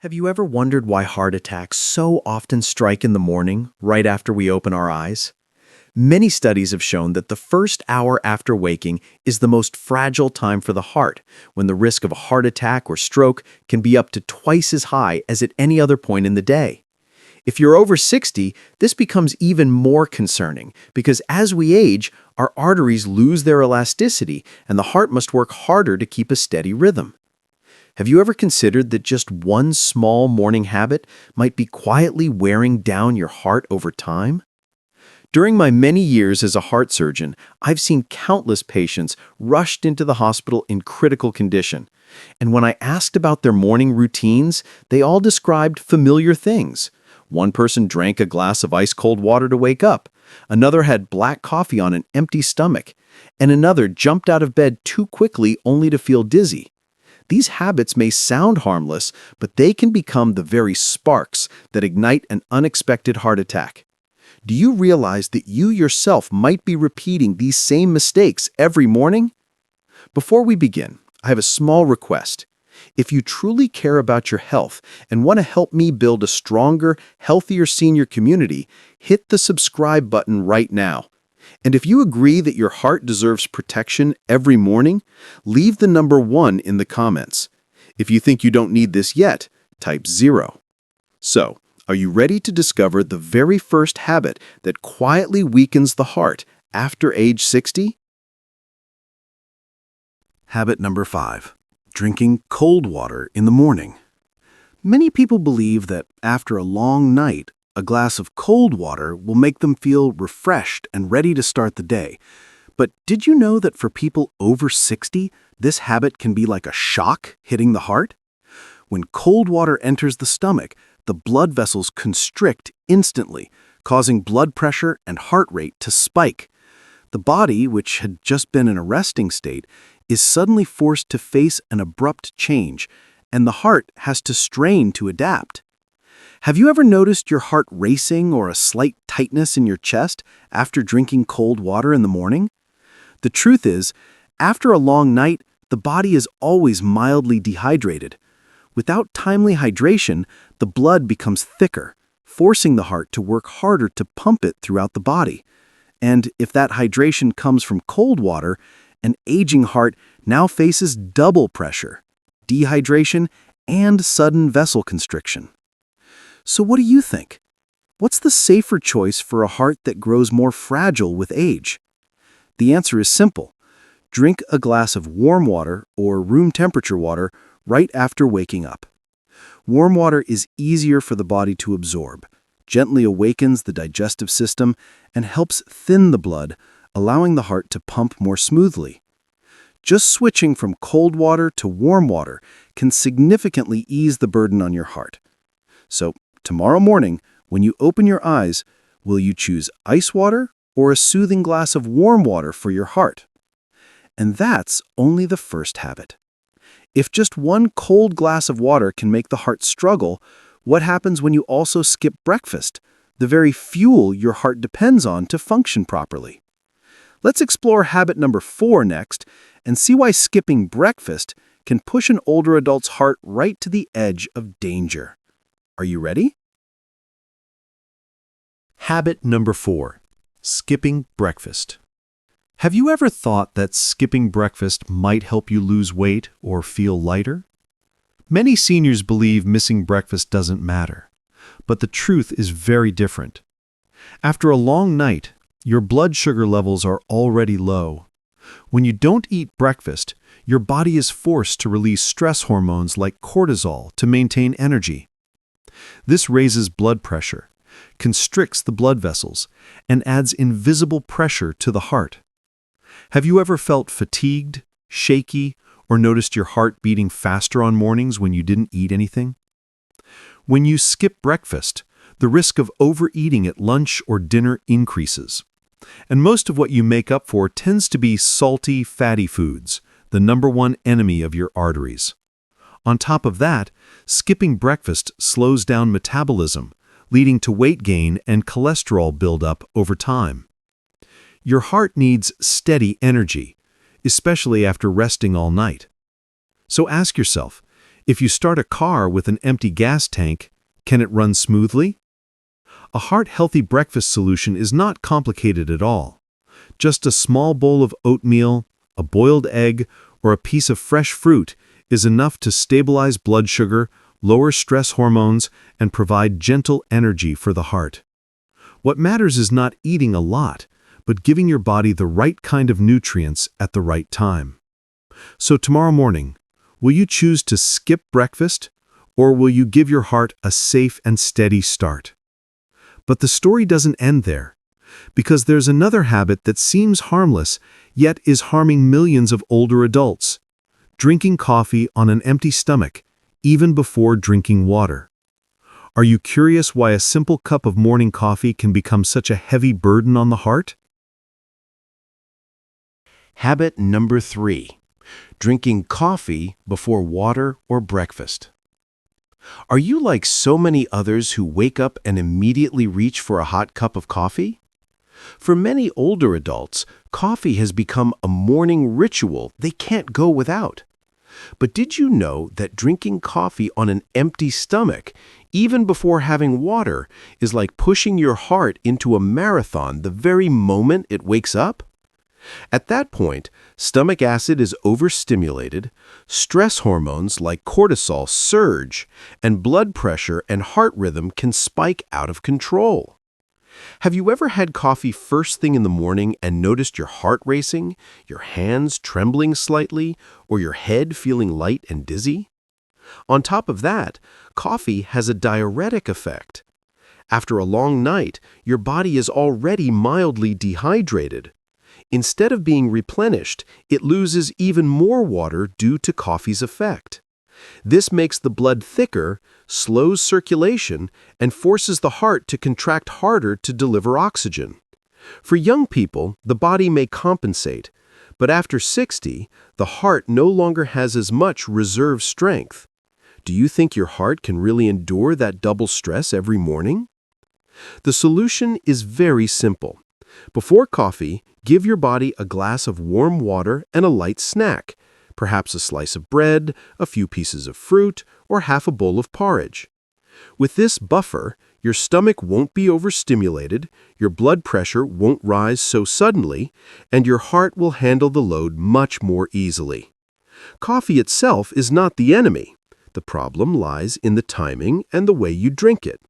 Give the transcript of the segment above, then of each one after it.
Have you ever wondered why heart attacks so often strike in the morning, right after we open our eyes? Many studies have shown that the first hour after waking is the most fragile time for the heart, when the risk of a heart attack or stroke can be up to twice as high as at any other point in the day. If you're over 60, this becomes even more concerning because as we age, our arteries lose their elasticity and the heart must work harder to keep a steady rhythm. Have you ever considered that just one small morning habit might be quietly wearing down your heart over time? During my many years as a heart surgeon, I've seen countless patients rushed into the hospital in critical condition. And when I asked about their morning routines, they all described familiar things. One person drank a glass of ice-cold water to wake up. Another had black coffee on an empty stomach. And another jumped out of bed too quickly only to feel dizzy. These habits may sound harmless, but they can become the very sparks that ignite an unexpected heart attack. Do you realize that you yourself might be repeating these same mistakes every morning? Before we begin, I have a small request. If you truly care about your health and want to help me build a stronger, healthier senior community, hit the subscribe button right now. And if you agree that your heart deserves protection every morning, leave the number 1 in the comments. If you think you don't need this yet, type 0. So, are you ready to discover the very first habit that quietly weakens the heart after age 60? Habit number 5. Drinking cold water in the morning. Many people believe that after a long night, a glass of cold water will make them feel refreshed and ready to start the day. But did you know that for people over 60, this habit can be like a shock hitting the heart? When cold water enters the stomach, the blood vessels constrict instantly, causing blood pressure and heart rate to spike. The body, which had just been in a resting state, is suddenly forced to face an abrupt change, and the heart has to strain to adapt. Have you ever noticed your heart racing or a slight tightness in your chest after drinking cold water in the morning? The truth is, after a long night, the body is always mildly dehydrated. Without timely hydration, the blood becomes thicker, forcing the heart to work harder to pump it throughout the body. And if that hydration comes from cold water, an aging heart now faces double pressure, dehydration, and sudden vessel constriction. So what do you think? What's the safer choice for a heart that grows more fragile with age? The answer is simple. Drink a glass of warm water or room temperature water right after waking up. Warm water is easier for the body to absorb, gently awakens the digestive system, and helps thin the blood, allowing the heart to pump more smoothly. Just switching from cold water to warm water can significantly ease the burden on your heart. So, tomorrow morning, when you open your eyes, will you choose ice water or a soothing glass of warm water for your heart? And that's only the first habit. If just one cold glass of water can make the heart struggle, what happens when you also skip breakfast, the very fuel your heart depends on to function properly? Let's explore habit number 4 next and see why skipping breakfast can push an older adult's heart right to the edge of danger. Are you ready? Habit number 4. Skipping breakfast. Have you ever thought that skipping breakfast might help you lose weight or feel lighter? Many seniors believe missing breakfast doesn't matter, but the truth is very different. After a long night, your blood sugar levels are already low. When you don't eat breakfast, your body is forced to release stress hormones like cortisol to maintain energy. This raises blood pressure, constricts the blood vessels, and adds invisible pressure to the heart. Have you ever felt fatigued, shaky, or noticed your heart beating faster on mornings when you didn't eat anything? When you skip breakfast, the risk of overeating at lunch or dinner increases. And most of what you make up for tends to be salty, fatty foods, the number 1 enemy of your arteries. On top of that, skipping breakfast slows down metabolism, leading to weight gain and cholesterol buildup over time. Your heart needs steady energy, especially after resting all night. So ask yourself, If you start a car with an empty gas tank, can it run smoothly? A heart-healthy breakfast solution is not complicated at all. Just a small bowl of oatmeal, a boiled egg, or a piece of fresh fruit is enough to stabilize blood sugar, lower stress hormones, and provide gentle energy for the heart. What matters is not eating a lot, but giving your body the right kind of nutrients at the right time. So tomorrow morning, will you choose to skip breakfast, or will you give your heart a safe and steady start? But the story doesn't end there, because there's another habit that seems harmless, yet is harming millions of older adults: drinking coffee on an empty stomach, even before drinking water. Are you curious why a simple cup of morning coffee can become such a heavy burden on the heart? Habit number 3. Drinking coffee before water or breakfast. Are you like so many others who wake up and immediately reach for a hot cup of coffee? For many older adults, coffee has become a morning ritual they can't go without. But did you know that drinking coffee on an empty stomach, even before having water, is like pushing your heart into a marathon the very moment it wakes up? At that point, stomach acid is overstimulated, stress hormones like cortisol surge, and blood pressure and heart rhythm can spike out of control. Have you ever had coffee first thing in the morning and noticed your heart racing, your hands trembling slightly, or your head feeling light and dizzy? On top of that, coffee has a diuretic effect. After a long night, your body is already mildly dehydrated. Instead of being replenished, it loses even more water due to coffee's effect. This makes the blood thicker, slows circulation, and forces the heart to contract harder to deliver oxygen. For young people, the body may compensate, but after 60, the heart no longer has as much reserve strength. Do you think your heart can really endure that double stress every morning? The solution is very simple. Before coffee, give your body a glass of warm water and a light snack, perhaps a slice of bread, a few pieces of fruit, or half a bowl of porridge. With this buffer, your stomach won't be overstimulated, your blood pressure won't rise so suddenly, and your heart will handle the load much more easily. Coffee itself is not the enemy. The problem lies in the timing and the way you drink it.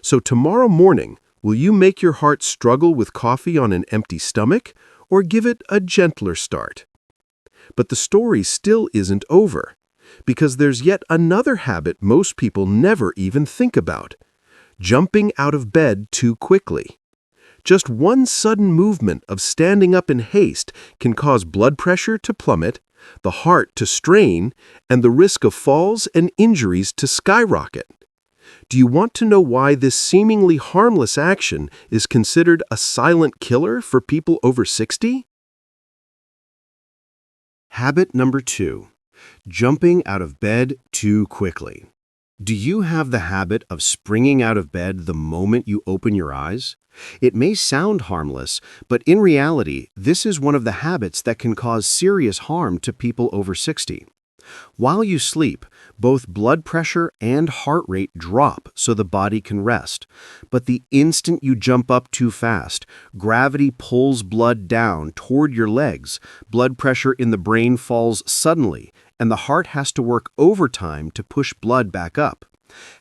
So tomorrow morning, will you make your heart struggle with coffee on an empty stomach, or give it a gentler start? But the story still isn't over, because there's yet another habit most people never even think about: jumping out of bed too quickly. Just one sudden movement of standing up in haste can cause blood pressure to plummet, the heart to strain, and the risk of falls and injuries to skyrocket. Do you want to know why this seemingly harmless action is considered a silent killer for people over 60? Habit number 2. Jumping out of bed too quickly. Do you have the habit of springing out of bed the moment you open your eyes? It may sound harmless, but in reality, this is one of the habits that can cause serious harm to people over 60. While you sleep, both blood pressure and heart rate drop so the body can rest. But the instant you jump up too fast, gravity pulls blood down toward your legs, blood pressure in the brain falls suddenly, and the heart has to work overtime to push blood back up.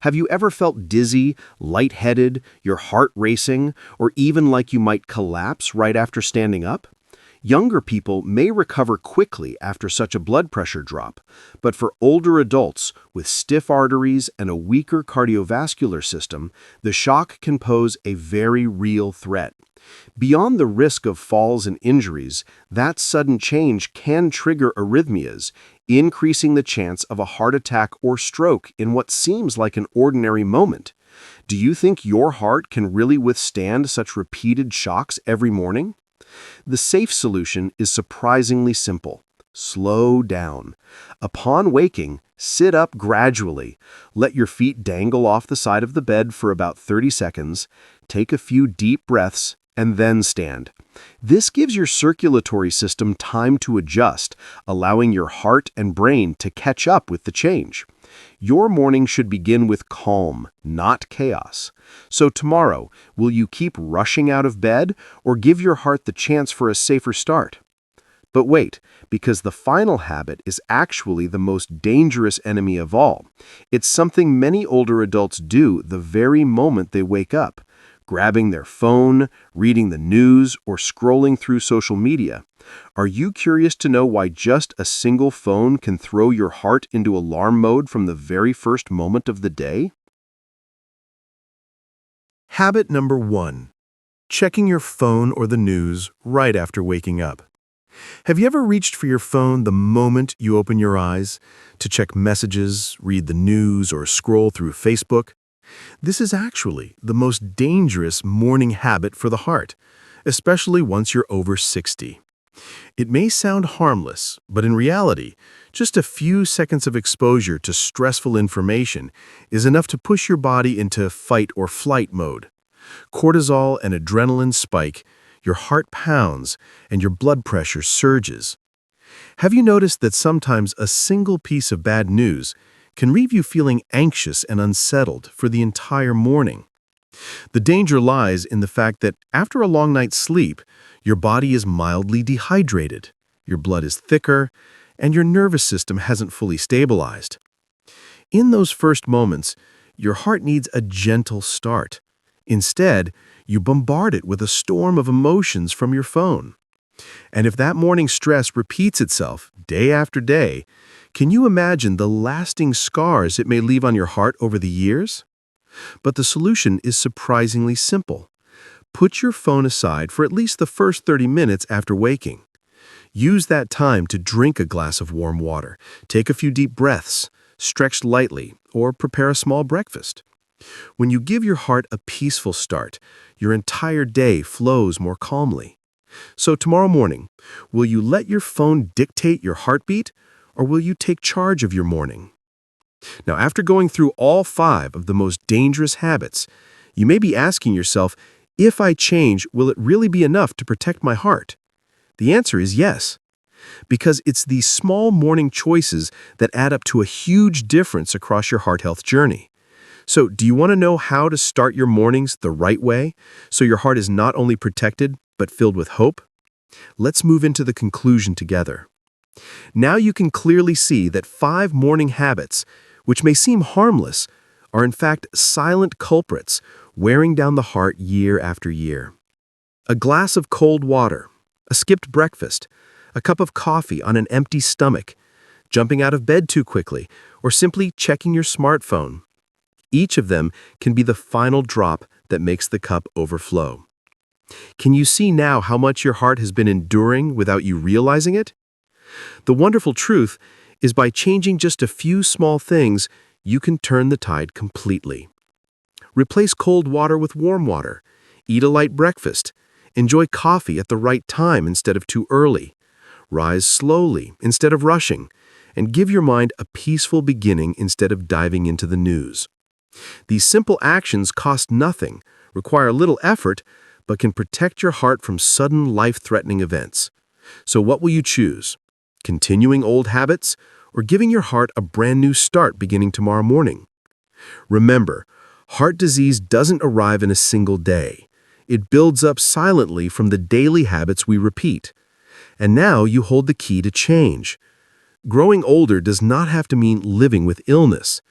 Have you ever felt dizzy, lightheaded, your heart racing, or even like you might collapse right after standing up? Younger people may recover quickly after such a blood pressure drop, but for older adults with stiff arteries and a weaker cardiovascular system, the shock can pose a very real threat. Beyond the risk of falls and injuries, that sudden change can trigger arrhythmias, increasing the chance of a heart attack or stroke in what seems like an ordinary moment. Do you think your heart can really withstand such repeated shocks every morning? The safe solution is surprisingly simple. Slow down. Upon waking, sit up gradually. Let your feet dangle off the side of the bed for about 30 seconds. Take a few deep breaths and then stand. This gives your circulatory system time to adjust, allowing your heart and brain to catch up with the change. Your morning should begin with calm, not chaos. So tomorrow, will you keep rushing out of bed or give your heart the chance for a safer start? But wait, because the final habit is actually the most dangerous enemy of all. It's something many older adults do the very moment they wake up, grabbing their phone, reading the news, or scrolling through social media. Are you curious to know why just a single phone can throw your heart into alarm mode from the very first moment of the day? Habit number 1. Checking your phone or the news right after waking up. Have you ever reached for your phone the moment you open your eyes to check messages, read the news, or scroll through Facebook? This is actually the most dangerous morning habit for the heart, especially once you're over 60. It may sound harmless, but in reality, just a few seconds of exposure to stressful information is enough to push your body into fight or flight mode. Cortisol and adrenaline spike, your heart pounds, and your blood pressure surges. Have you noticed that sometimes a single piece of bad news can leave you feeling anxious and unsettled for the entire morning? The danger lies in the fact that after a long night's sleep, your body is mildly dehydrated, your blood is thicker, and your nervous system hasn't fully stabilized. In those first moments, your heart needs a gentle start. Instead, you bombard it with a storm of emotions from your phone. And if that morning stress repeats itself day after day, can you imagine the lasting scars it may leave on your heart over the years? But the solution is surprisingly simple. Put your phone aside for at least the first 30 minutes after waking. Use that time to drink a glass of warm water, take a few deep breaths, stretch lightly, or prepare a small breakfast. When you give your heart a peaceful start, your entire day flows more calmly. So tomorrow morning, will you let your phone dictate your heartbeat, or will you take charge of your morning? Now, after going through all 5 of the most dangerous habits, you may be asking yourself, if I change, will it really be enough to protect my heart? The answer is yes, because it's these small morning choices that add up to a huge difference across your heart health journey. So, do you want to know how to start your mornings the right way so your heart is not only protected, but filled with hope? Let's move into the conclusion together. Now you can clearly see that 5 morning habits, which may seem harmless, are in fact silent culprits wearing down the heart year after year. A glass of cold water, a skipped breakfast, a cup of coffee on an empty stomach, jumping out of bed too quickly, or simply checking your smartphone. Each of them can be the final drop that makes the cup overflow. Can you see now how much your heart has been enduring without you realizing it? The wonderful truth is by changing just a few small things, you can turn the tide completely. Replace cold water with warm water. Eat a light breakfast. Enjoy coffee at the right time instead of too early. Rise slowly instead of rushing. And give your mind a peaceful beginning instead of diving into the news. These simple actions cost nothing, require little effort, but can protect your heart from sudden life-threatening events. So what will you choose? Continuing old habits, or giving your heart a brand new start beginning tomorrow morning? Remember, heart disease doesn't arrive in a single day. It builds up silently from the daily habits we repeat. And now you hold the key to change. Growing older does not have to mean living with illness.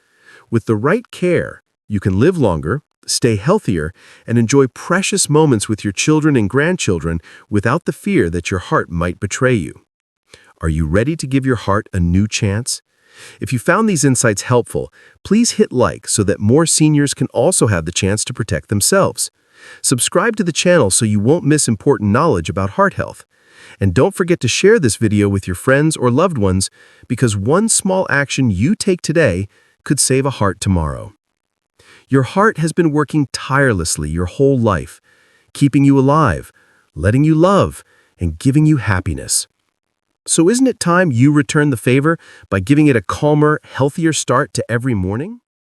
With the right care, you can live longer, stay healthier, and enjoy precious moments with your children and grandchildren without the fear that your heart might betray you. Are you ready to give your heart a new chance? If you found these insights helpful, please hit like so that more seniors can also have the chance to protect themselves. Subscribe to the channel so you won't miss important knowledge about heart health. And don't forget to share this video with your friends or loved ones, because one small action you take today could save a heart tomorrow. Your heart has been working tirelessly your whole life, keeping you alive, letting you love, and giving you happiness. So isn't it time you return the favor by giving it a calmer, healthier start to every morning?